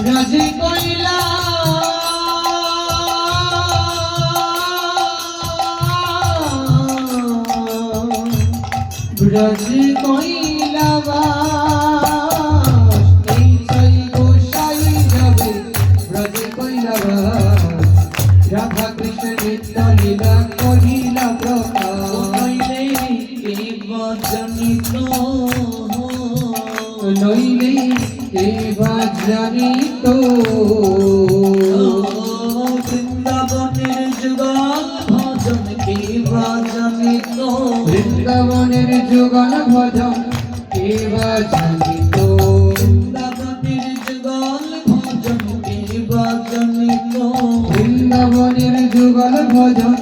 রাজি কইলা রাজি কইলা এই সাই গোসাই যাবে রাজি কইলা রাধা কৃষ্ণ নিত্য লীলা কহিলা প্রকাশ নইলে এবা জানিত বৃন্দাবনের যুগল ভজন কেবা জানিত বৃন্দাবনের যুগল ভজন কেবা জানিত বৃন্দাবনের যুগল ভজন কেবা জানিত বৃন্দাবনের যুগল ভজন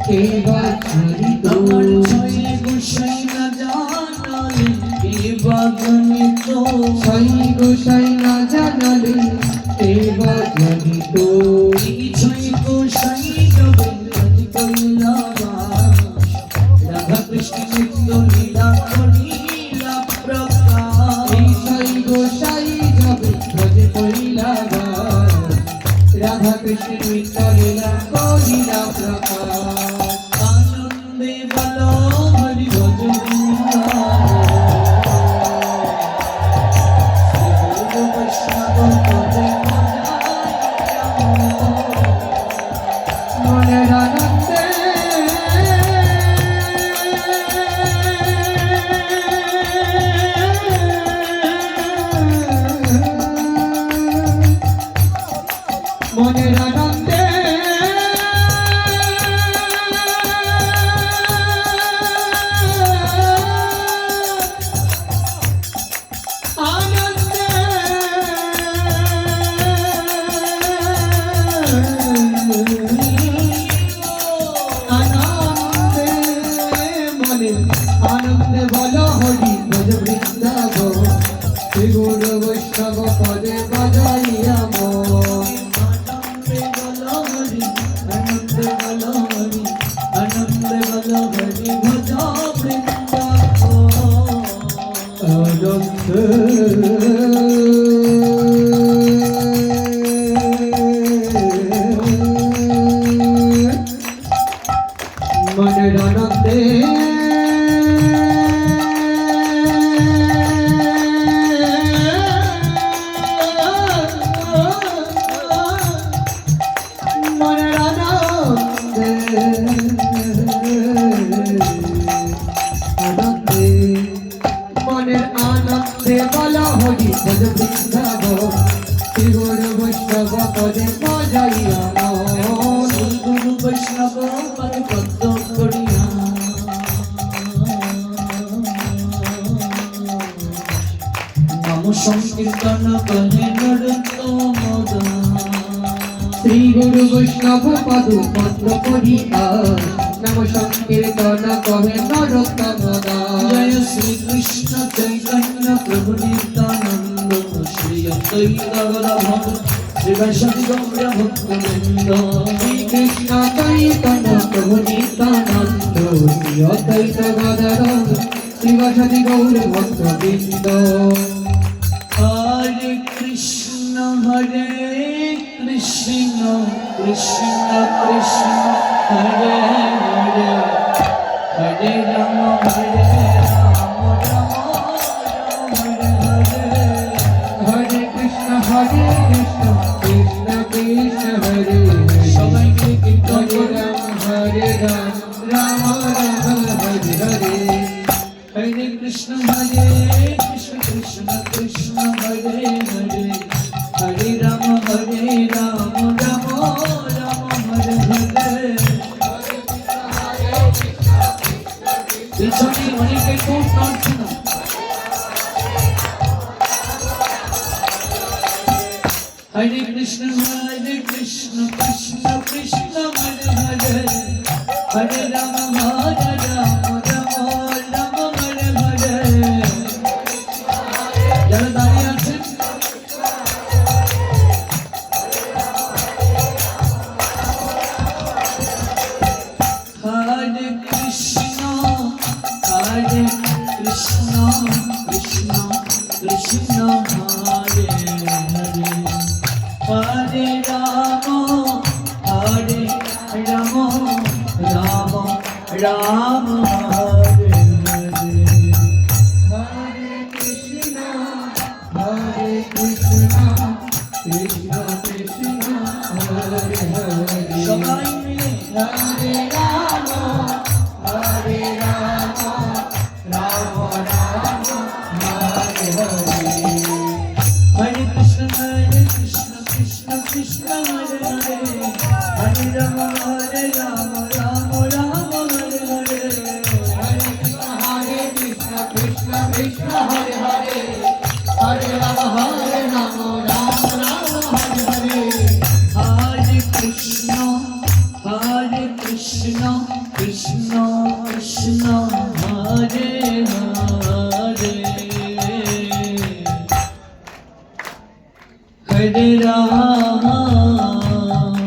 কেবা জানিত আমার ছয় গোসাই না জানালে কেবা জানিত ছয় গোসাই না জানালে কেবা জানিত এই ছয় গোসাই যাবে রাজি কইলা রাধা কৃষ্ণ নিত্য লীলা করিলা প্রকাশ এই ছয় গোসাই যাবে রাজি কইলা রাধা কৃষ্ণ নিত্য লীলা কহিলা প্রকাশ আনন্দে বলো হরি ভজন মনের আনন্দে মনের আনন্দে আনন্দে আনন্দে মনে আনন্দে বলো হরি ভজ বৃন্দাবন শ্রী গুরু বৈষ্ণব পদে বাজাইয়া মন আনন্দে বলো হরি আনন্দে বলো হরি আনন্দে বলো হরি ভজ বৃন্দাবন মনের আনন্দে মনের আনন্দে আনন্দে মনের আনন্দে বলা হরি ভজ বৃন্দাবন শ্রী গুরু বৈষ্ণব পদে বাজাইয়া মন গুরু বৈষ্ণব পদ পদ্ম করিয়া নাম সংকীর্তন কহে নরোত্তম শ্রী গুরু বৈষ্ণব পদ পদ্ম করিয়া নাম সংকীর্তন কহে নরোত্তম জয় শ্রী কৃষ্ণ চৈতন্য প্রভু নিত্যানন্দ শ্রী অদ্বৈত গদাধর শ্রী বৈষ্ণব গৌর ভক্তবৃন্দ শ্রী কৃষ্ণ চৈতন্য প্রভু নিত্যানন্দ শ্রী অদ্বৈত গদাধর শ্রী বৈষ্ণব গৌর ভক্তবৃন্দ হরে কৃষ্ণ কৃষ্ণ কৃষ্ণ হরে হরে হরে রাম হরে রাম রাম রাম হরে হরে হরে কৃষ্ণ কৃষ্ণ কৃষ্ণ হরে হরে সবাইকে কীর্তন হরে রাম রাম রাম হরে হরে হরে কৃষ্ণ কৃষ্ণ কৃষ্ণ হরে হরে হরে রাম রাম রাম হরে হরে পিছনে অনেকে খুব নাচছে না হরে কৃষ্ণ কৃষ্ণ কৃষ্ণ হরে হরে হরে রাম রাম রাম হরে হরে যারা দাঁড়িয়ে আছেন হরে Krishna Hare Krishna, Krishna Krishna, Hare Hare, Hare Rama, Hare Rama, Rama Rama, Hare Hare. Hare Krishna, Hare Krishna, Krishna Krishna, Hare Hare. সবাই মিলে Hare Rama, Hare Rama, Rama Rama, Hare Hare. Hare Krishna, Krishna Krishna, Hare Hare, Hare Rama, Hare Rama, Rama Rama, Hare Hare. Hare Krishna, Krishna Krishna, Hare Hare, Hare Rama, Hare Rama, Rama Rama, Hare Hare. Hare Krishna, Krishna Krishna, Hare Hare, Hare Rama, Hare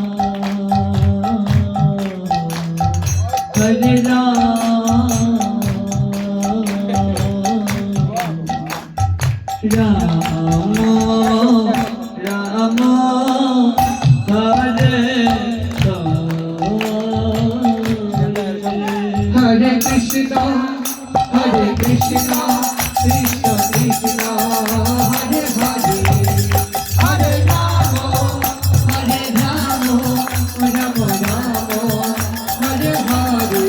Rama, Rama Hare Hare Krishna, Hare Krishna, Krishna Krishna, Hare Hare, Hare Rama, Hare Rama, Rama Rama, Hare Hare.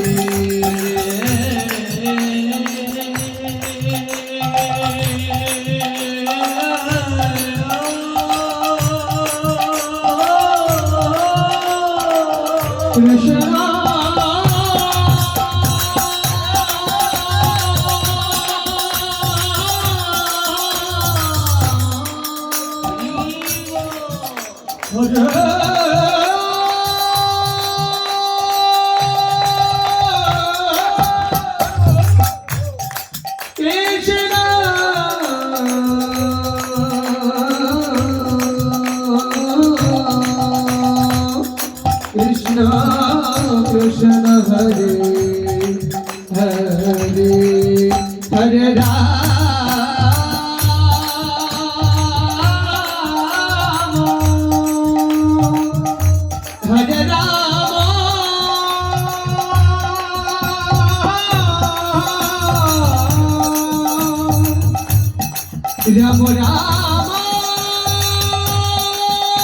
Krishna, Krishna, Hare Hare, Hare Rama, Hare Rama, Rama Rama,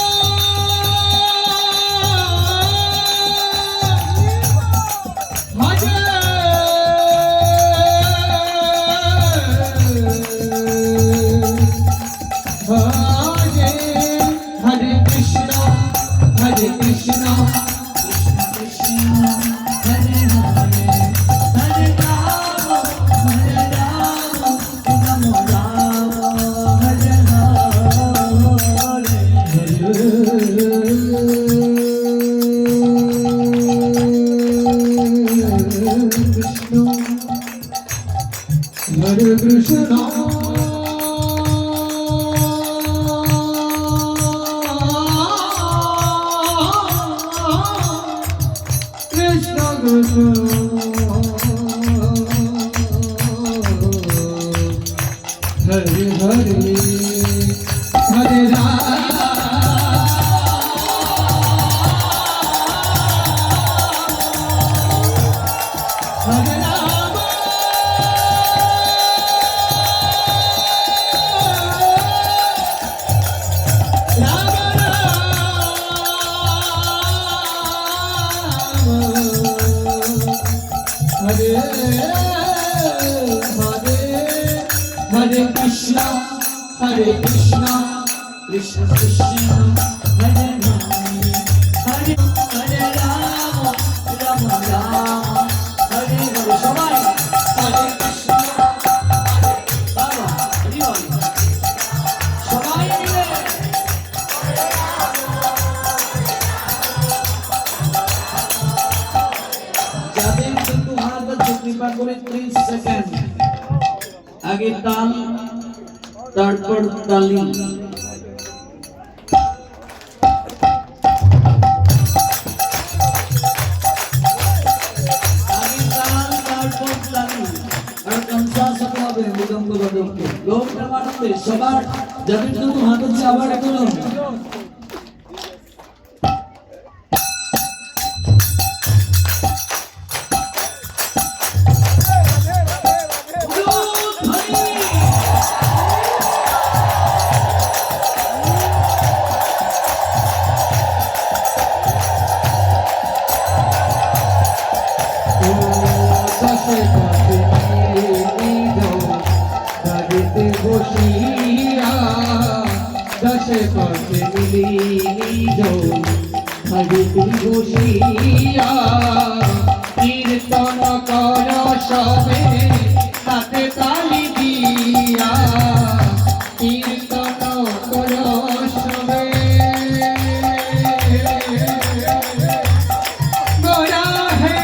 Hare Krishna, Hare Krishna, Krishna Hare Hare, Hare Rama, Hare Rama, Rama Rama, Hare Hare Krishna, Krishna Hare Hare, Hare Rama, Hare Rama, Rama Rama, Hare Hare Krishna, Hare Krishna, Krishna Krishna, Hare Hare, Hare Hare Rama, Rama Rama, Hare Hare. সবাই Hare Krishna, বাবা হরি বল, সবাই মিলে যাদের কিন্তু হাত আছে কৃপা করে 30 সেকেন্ড আগে তাল তারপর তালি। আগে তাল তারপর তালি। বাদককে মৃদঙ্গ বাদককে লোকটা বানাবে সবার যাদের জন্য হাত হচ্ছে আবার এখনো দশে পথে মিলিয়ে হরিতে বসিয়া কীর্তন কর সবে তাতে তালি দিয়া কীর্তন কর সবে গোরা হে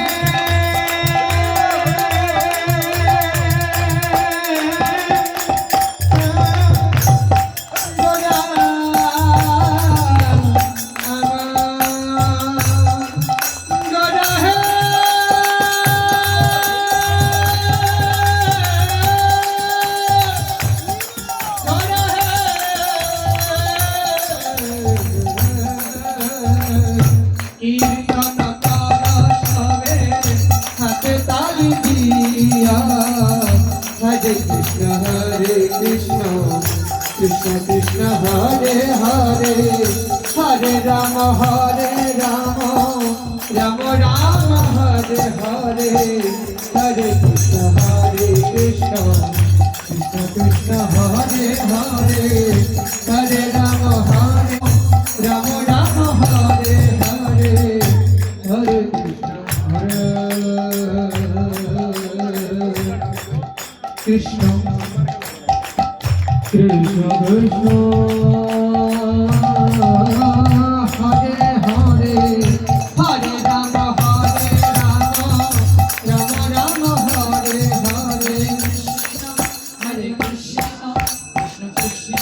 কীর্তন কর সবে হাতে তালি দিয়া হরে কৃষ্ণ কৃষ্ণ কৃষ্ণ হরে হরে হরে রাম রাম রাম হরে হরে হরে কৃষ্ণ কৃষ্ণ কৃষ্ণ হরে হরে হরে রাম রাম হরে হরে হরে কৃষ্ণ কৃষ্ণ কৃষ্ণ হরে হরে হরে রাম রাম রাম হরে হরে হরে কৃষ্ণ কৃষ্ণ কৃষ্ণ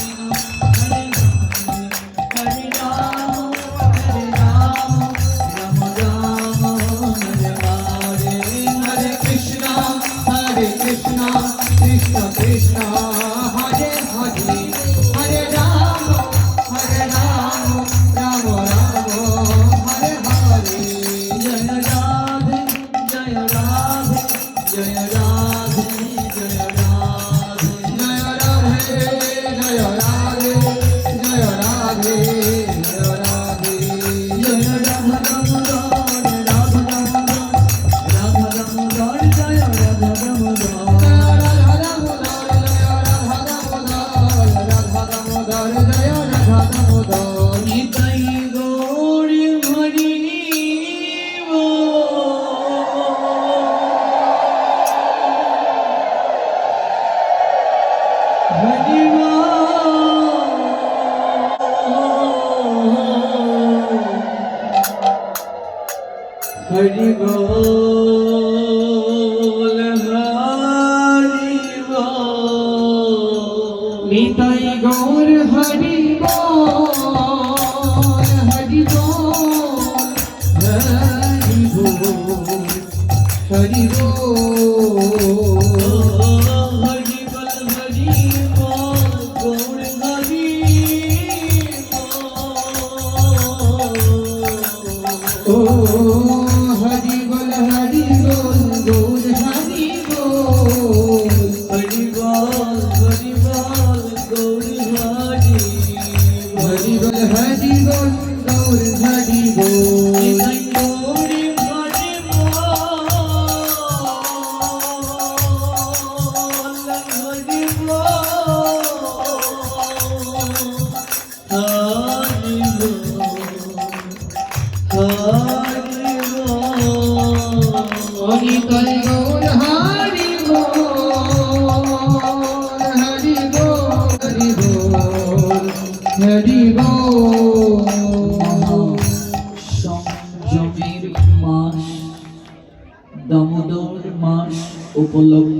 হরে হরে রাম রাম রাম হরে হরে হরে কৃষ্ণ কৃষ্ণ কৃষ্ণ হরে হরে হরে রাম রাম রাম হরে হরে জয় রাধে জয় রাধে জয় রাধে জয় রাধে জয় রাধে জয় রাধে জয় রাধে জয় রাধে জয় রাধা দামোদর রাধা দামোদর রাধা দামোদর জয় রাধা দামোদর নিতাই গৌর হরি হরি হরি বল হরি বল নিতাই গৌর হরি বল হরি বল হরি বল হরি বল হরি বল হরি বল গৌর হরি ও হরি বল গৌর হরি বল হরি বল গৌর হরি হরি বল গৌর হরি বল নিতাই গৌর হরি নিতাই গৌর হরি বল হরি বল হরি বল সংযমের মাস দামোদর মাস উপলক্ষে